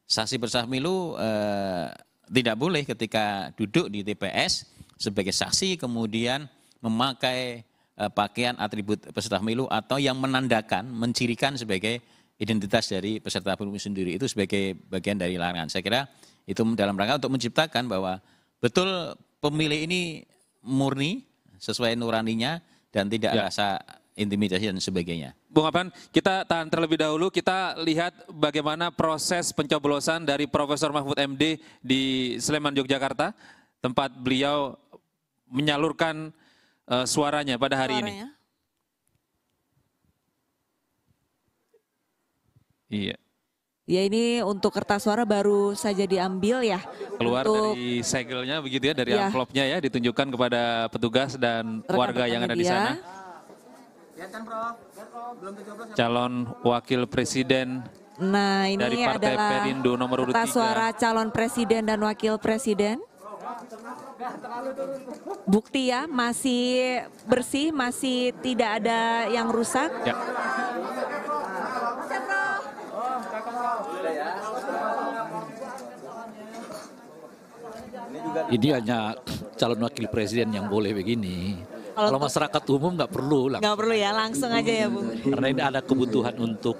saksi peserta pemilu tidak boleh ketika duduk di TPS sebagai saksi kemudian memakai pakaian atribut peserta pemilu atau yang menandakan, mencirikan sebagai identitas dari peserta pemilu sendiri. Itu sebagai bagian dari larangan. Saya kira itu dalam rangka untuk menciptakan bahwa betul pemilih ini murni sesuai nuraninya dan tidak rasa intimidasi dan sebagainya. Bung Apan, kita tahan terlebih dahulu, kita lihat bagaimana proses pencoblosan dari Profesor Mahfud MD di Sleman, Yogyakarta, tempat beliau menyalurkan suaranya pada hari ini. Iya. Ya, ini untuk kertas suara baru saja diambil ya. Keluar dari segelnya begitu ya, dari amplopnya ya, ditunjukkan kepada petugas dan warga yang ada di sana. Calon wakil presiden dari Partai Perindo nomor urut 3. Kertas suara calon presiden dan wakil presiden. Bukti ya, masih bersih, masih tidak ada yang rusak. Ya. Ini hanya calon wakil presiden yang boleh begini. Kalau masyarakat umum nggak perlu. Nggak perlu ya, langsung aja ya Bu. Karena ini ada kebutuhan untuk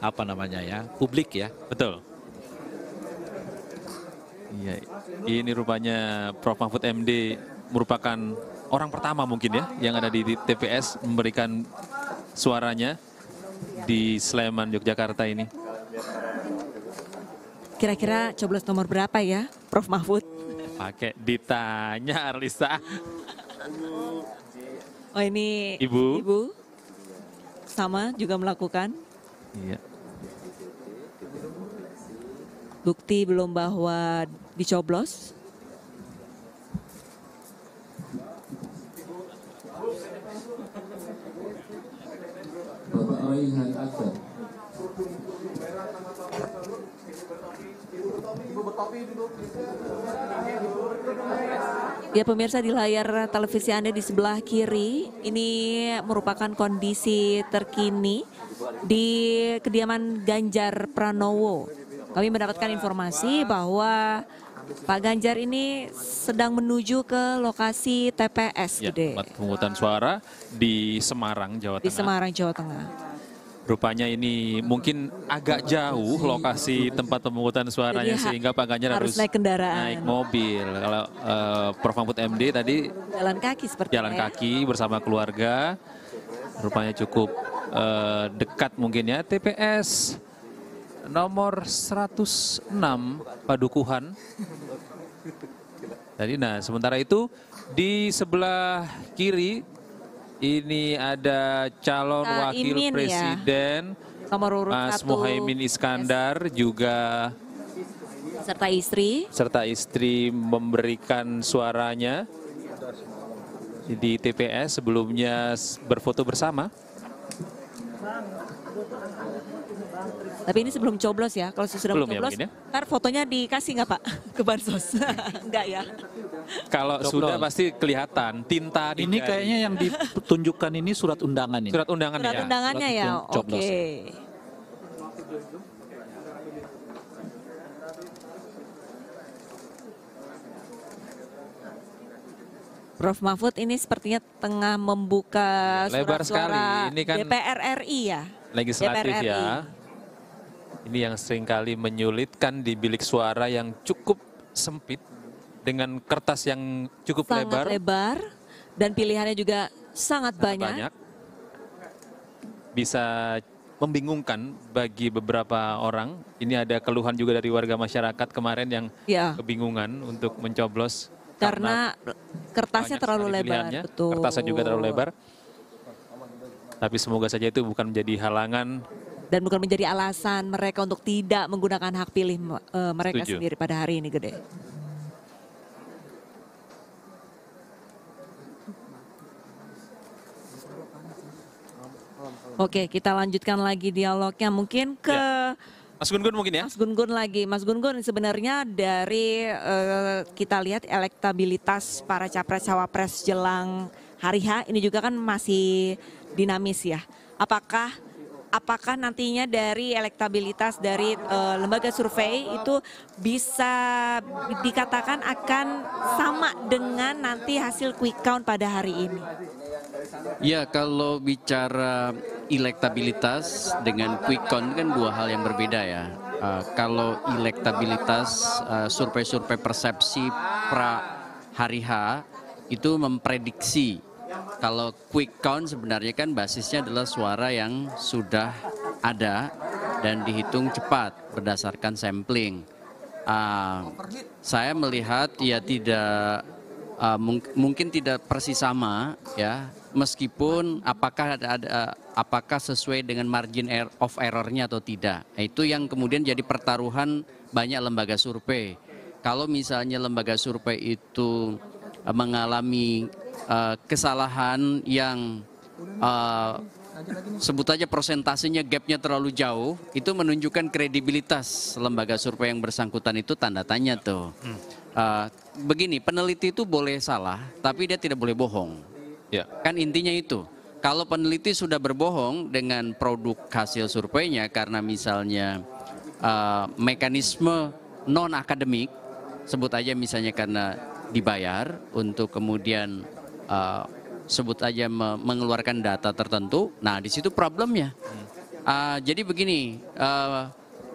apa namanya ya, publik ya. Betul. Iya, ini rupanya Prof. Mahfud MD merupakan orang pertama mungkin ya yang ada di TPS memberikan suaranya di Sleman, Yogyakarta ini. Kira-kira coblos nomor berapa ya, Prof. Mahfud? Pakai ditanya Arlisa. Oh, ini Ibu sama juga melakukan. Iya. Bukti belum bahwa dicoblos. Bapak Raihan Akbar. Ya pemirsa, di layar televisi Anda di sebelah kiri, ini merupakan kondisi terkini di kediaman Ganjar Pranowo. Kami mendapatkan informasi bahwa Pak Ganjar ini sedang menuju ke lokasi TPS Ya, Gede. tempat pemungutan suara di Semarang, Jawa Tengah. Di Semarang, Jawa Tengah. Rupanya ini mungkin agak jauh lokasi tempat pemungutan suaranya. Jadi, sehingga Pak Ganjar harus naik kendaraan, naik mobil. Kalau Prof. Mahfud MD tadi jalan kaki seperti jalan kaki bersama keluarga. Rupanya cukup dekat mungkin ya. TPS nomor 106 Padukuhan. Tadi nah sementara itu di sebelah kiri ini ada calon wakil presiden nomor urut Mas 1, Muhaimin Iskandar juga serta istri memberikan suaranya di TPS, sebelumnya berfoto bersama. Tapi ini sebelum coblos ya, kalau sudah coblos, ya, ntar fotonya dikasih nggak Pak ke Bansos? Enggak ya? Kalau sudah pasti kelihatan tinta. Ini kayaknya yang ditunjukkan ini surat undangan ini. Surat undangannya ya? Surat undangannya ya, oke. Prof. Mahfud ini sepertinya tengah membuka lebar surat-suara sekali. Ini kan DPR RI ya? Legislatif DPR ya. Ini yang seringkali menyulitkan di bilik suara yang cukup sempit dengan kertas yang cukup sangat lebar dan pilihannya juga sangat banyak. Bisa membingungkan bagi beberapa orang. Ini ada keluhan juga dari warga masyarakat kemarin yang kebingungan untuk mencoblos. Karena kertasnya terlalu lebar. Betul. Kertasnya juga terlalu lebar. Tapi semoga saja itu bukan menjadi halangan. Dan bukan menjadi alasan mereka untuk tidak menggunakan hak pilih mereka sendiri pada hari ini, Gede. Oke, kita lanjutkan lagi dialognya mungkin ke Mas Gun-Gun mungkin ya? Mas Gun-Gun lagi. Mas Gun-Gun sebenarnya dari kita lihat elektabilitas para capres-cawapres jelang hari H ini juga kan masih dinamis ya. Apakah apakah nantinya dari elektabilitas dari lembaga survei itu bisa dikatakan akan sama dengan nanti hasil quick count pada hari ini? Ya, kalau bicara elektabilitas dengan quick count kan dua hal yang berbeda ya. Kalau elektabilitas survei-survei persepsi pra hari H itu memprediksi. Kalau quick count sebenarnya kan basisnya adalah suara yang sudah ada dan dihitung cepat berdasarkan sampling. Saya melihat ya tidak mungkin tidak persis sama ya, meskipun apakah sesuai dengan margin of error-nya atau tidak. Itu yang kemudian jadi pertaruhan banyak lembaga survei. Kalau misalnya lembaga survei itu mengalami kesalahan yang sebut aja persentasenya gapnya terlalu jauh, itu menunjukkan kredibilitas lembaga survei yang bersangkutan itu tanda tanya tuh. Begini, peneliti itu boleh salah, tapi dia tidak boleh bohong. Ya. Kan intinya itu. Kalau peneliti sudah berbohong dengan produk hasil surveinya karena misalnya mekanisme non akademik, sebut aja misalnya karena dibayar untuk kemudian sebut aja mengeluarkan data tertentu, nah di situ problemnya. Jadi begini,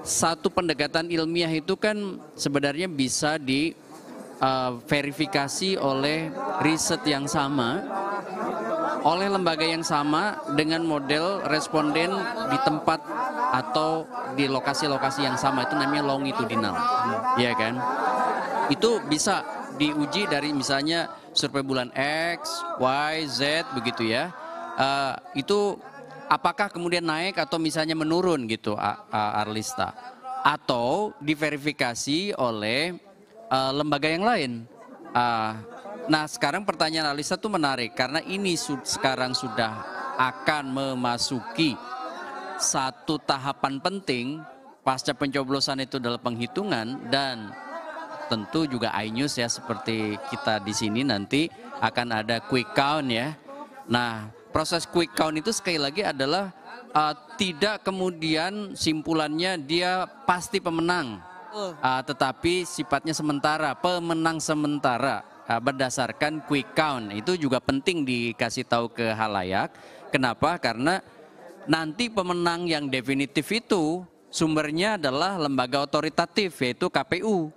satu pendekatan ilmiah itu kan sebenarnya bisa diverifikasi oleh riset yang sama, oleh lembaga yang sama dengan model responden di tempat atau di lokasi-lokasi yang sama, itu namanya longitudinal, ya kan? Itu bisa diuji dari misalnya survei bulan X, Y, Z begitu ya. Itu apakah kemudian naik atau misalnya menurun gitu Arlista, atau diverifikasi oleh lembaga yang lain. Nah sekarang pertanyaan Arlista tuh menarik karena ini sekarang sudah akan memasuki satu tahapan penting pasca pencoblosan itu adalah penghitungan, dan tentu juga iNews ya seperti kita di sini nanti akan ada quick count ya. Nah proses quick count itu sekali lagi adalah tidak kemudian simpulannya dia pasti pemenang, tetapi sifatnya sementara, pemenang sementara berdasarkan quick count. Itu juga penting dikasih tahu ke halayak. Kenapa? Karena nanti pemenang yang definitif itu sumbernya adalah lembaga otoritatif yaitu KPU.